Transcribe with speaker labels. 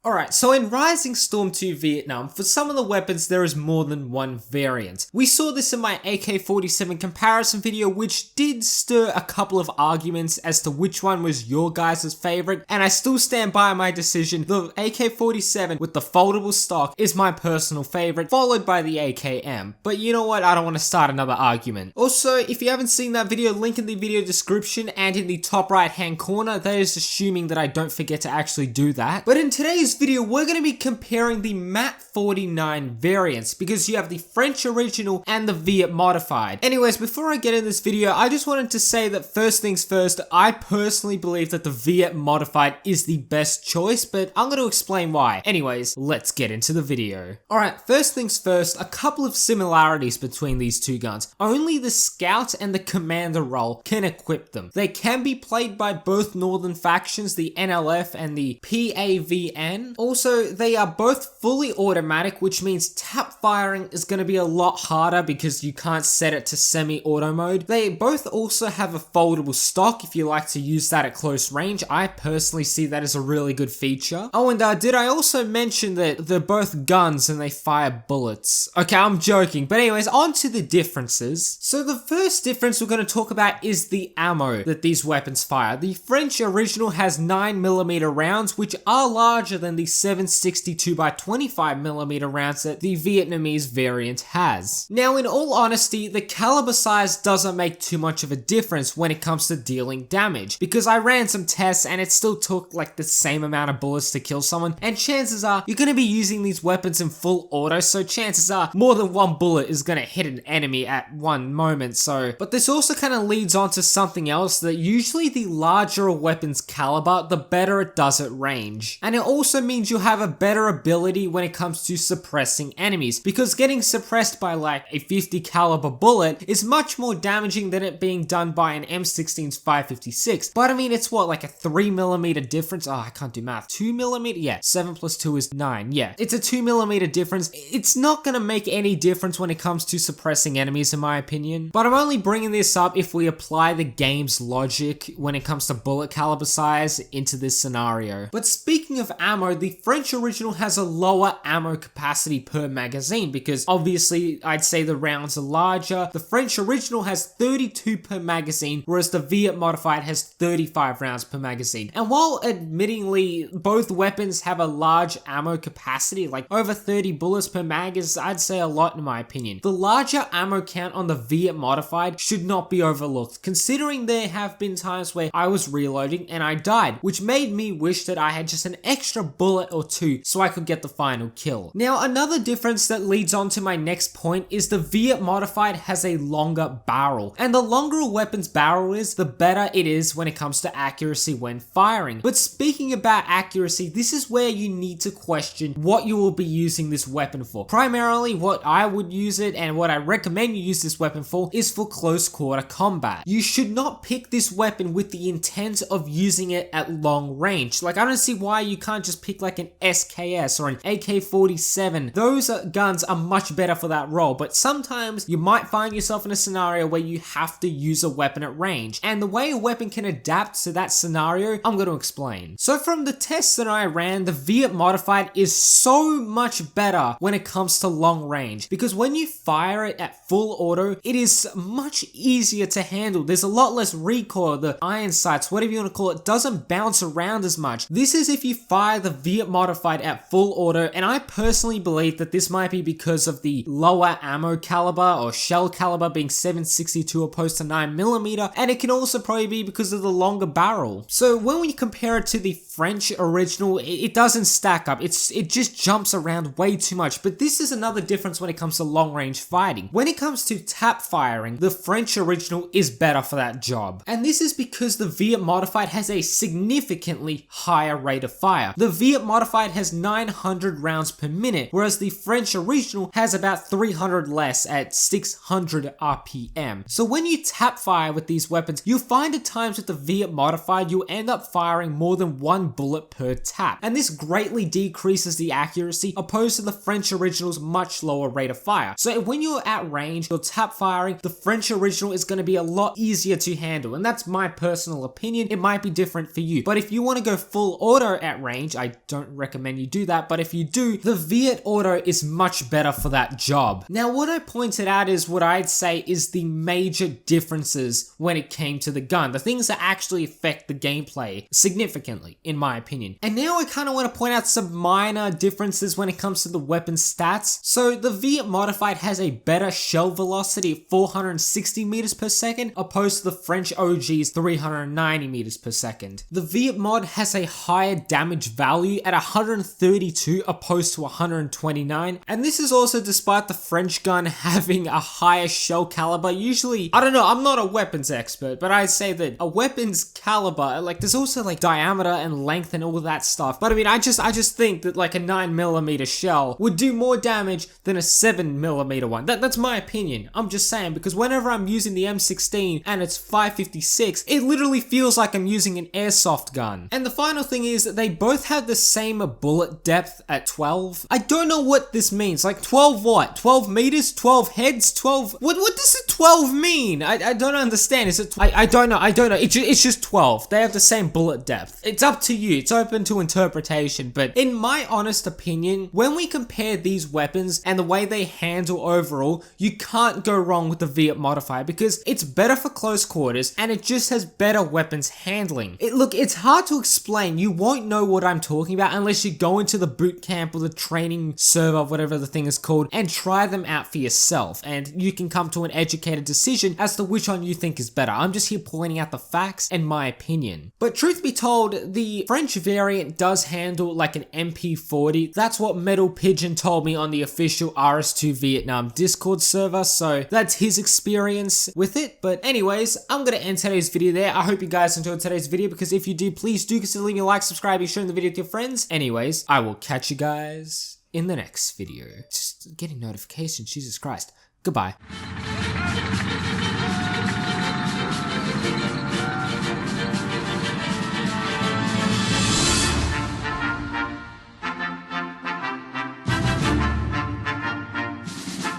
Speaker 1: Alright, so in Rising Storm 2 Vietnam, for some of the weapons there is more than one variant. We saw this in my AK-47 comparison video, which did stir a couple of arguments as to which one was your guys' favorite, and I still stand by my decision. The AK-47 with the foldable stock is my personal favorite, followed by the AKM. But you know what, I don't want to start another argument. Also, if you haven't seen that video, link in the video description and in the top right hand corner. That is assuming that I don't forget to actually do that. But in today's video, we're going to be comparing the MAP 49 variants because you have the French original and the Viet modified. Anyways, before I get in this video, I just wanted to say that first things first, I personally believe that the Viet modified is the best choice, but I'm going to explain why. Anyways, let's get into the video. Alright, first things first, a couple of similarities between these two guns. Only the Scout and the Commander role can equip them. They can be played by both northern factions, the NLF and the PAVN. Also, they are both fully automatic, which means tap firing is going to be a lot harder because you can't set it to semi-auto mode. They both also have a foldable stock if you like to use that at close range. I personally see that as a really good feature. Oh, and did I also mention that they're both guns and they fire bullets? Okay, I'm joking, but anyways, on to the differences. So the first difference we're going to talk about is the ammo that these weapons fire. The French original has 9mm rounds, which are larger than the 7.62 by 25mm rounds that the Vietnamese variant has. Now, in all honesty, the caliber size doesn't make too much of a difference when it comes to dealing damage, because I ran some tests and it still took like the same amount of bullets to kill someone, and chances are you're going to be using these weapons in full auto, so chances are more than one bullet is going to hit an enemy at one moment. But this also kind of leads on to something else, that usually the larger a weapon's caliber, the better it does at range. And it also means you have a better ability when it comes to suppressing enemies, because getting suppressed by like a 50 caliber bullet is much more damaging than it being done by an M16's 556. But I mean, it's what, like a 3mm difference? Oh, I can't do math. 2mm? Yeah, 7 plus 2 is 9. Yeah, it's a 2mm difference. It's not gonna make any difference when it comes to suppressing enemies, in my opinion. But I'm only bringing this up if we apply the game's logic when it comes to bullet caliber size into this scenario. But speaking of ammo, the French original has a lower ammo capacity per magazine because obviously I'd say the rounds are larger. The French original has 32 per magazine, whereas the Viet modified has 35 rounds per magazine. And while admittingly both weapons have a large ammo capacity, like over 30 bullets per mag is, I'd say, a lot in my opinion, the larger ammo count on the Viet modified should not be overlooked, considering there have been times where I was reloading and I died, which made me wish that I had just an extra bullet or two so I could get the final kill. Now, another difference that leads on to my next point is the Viet modified has a longer barrel, and the longer a weapon's barrel is, the better it is when it comes to accuracy when firing. But speaking about accuracy, this is where you need to question what you will be using this weapon for. Primarily, what I would use it and what I recommend you use this weapon for is for close quarter combat. You should not pick this weapon with the intent of using it at long range. Like, I don't see why you can't just pick like an SKS or an AK-47. Those guns are much better for that role, but sometimes you might find yourself in a scenario where you have to use a weapon at range. And the way a weapon can adapt to that scenario, I'm going to explain. So from the tests that I ran, the Viet modified is so much better when it comes to long range, because when you fire it at full auto, it is much easier to handle. There's a lot less recoil. The iron sights, whatever you want to call it, doesn't bounce around as much. This is if you fire the Viet modified at full auto, and I personally believe that this might be because of the lower ammo caliber or shell caliber being 7.62 opposed to 9mm, and it can also probably be because of the longer barrel. So when we compare it to the French original, it doesn't stack up. It just jumps around way too much. But this is another difference when it comes to long range fighting. When it comes to tap firing, the French original is better for that job. And this is because the Viet modified has a significantly higher rate of fire. The Viet modified has 900 rounds per minute, whereas the French original has about 300 less at 600 RPM. So when you tap fire with these weapons, you'll find at times with the Viet modified, you'll end up firing more than one one bullet per tap, and this greatly decreases the accuracy opposed to the French original's much lower rate of fire. So when you're at range, you're tap firing, the French original is going to be a lot easier to handle, and that's my personal opinion. It might be different for you, but if you want to go full auto at range, I don't recommend you do that, but if you do, the V8 Auto is much better for that job. Now, what I pointed out is what I'd say is the major differences when it came to the gun, the things that actually affect the gameplay significantly, in my opinion. And now I kind of want to point out some minor differences when it comes to the weapon stats. So the V8 Modified has a better shell velocity of 460 meters per second, opposed to the French OG's 390 meters per second. The V8 Mod has a higher damage value at 132 opposed to 129, and this is also despite the French gun having a higher shell caliber. Usually, I don't know, I'm not a weapons expert, but I'd say that a weapon's caliber, like there's also like diameter and length and all that stuff, but I mean, I just think that like a 9mm shell would do more damage than a 7mm one. That's my opinion. I'm just saying, because whenever I'm using the M16 and it's 556, it literally feels like I'm using an airsoft gun. And the final thing is that they both have the same bullet depth at 12. I don't know what this means. Like 12 what? 12 meters? 12 heads? 12? What does a 12 mean? I don't understand. Is it? I don't know. It's just 12. They have the same bullet depth. It's up to you. It's open to interpretation. But in my honest opinion, when we compare these weapons and the way they handle overall, you can't go wrong with the V8 Modifier because it's better for close quarters and it just has better weapons handling. Look, it's hard to explain. You won't know what I'm talking about unless you go into the boot camp or the training server, whatever the thing is called, and try them out for yourself, and you can come to an educated decision as to which one you think is better. I'm just here pointing out the facts and my opinion. But truth be told, the French variant does handle like an MP40. That's what Metal Pigeon told me on the official RS2 Vietnam Discord server, so that's his experience with it. But anyways, I'm gonna end today's video there. I hope you guys enjoyed today's video, because if you do, please do consider leaving a like, subscribing, sharing the video with your friends. Anyways, I will catch you guys in the next video. Just getting notifications, Jesus Christ. Goodbye.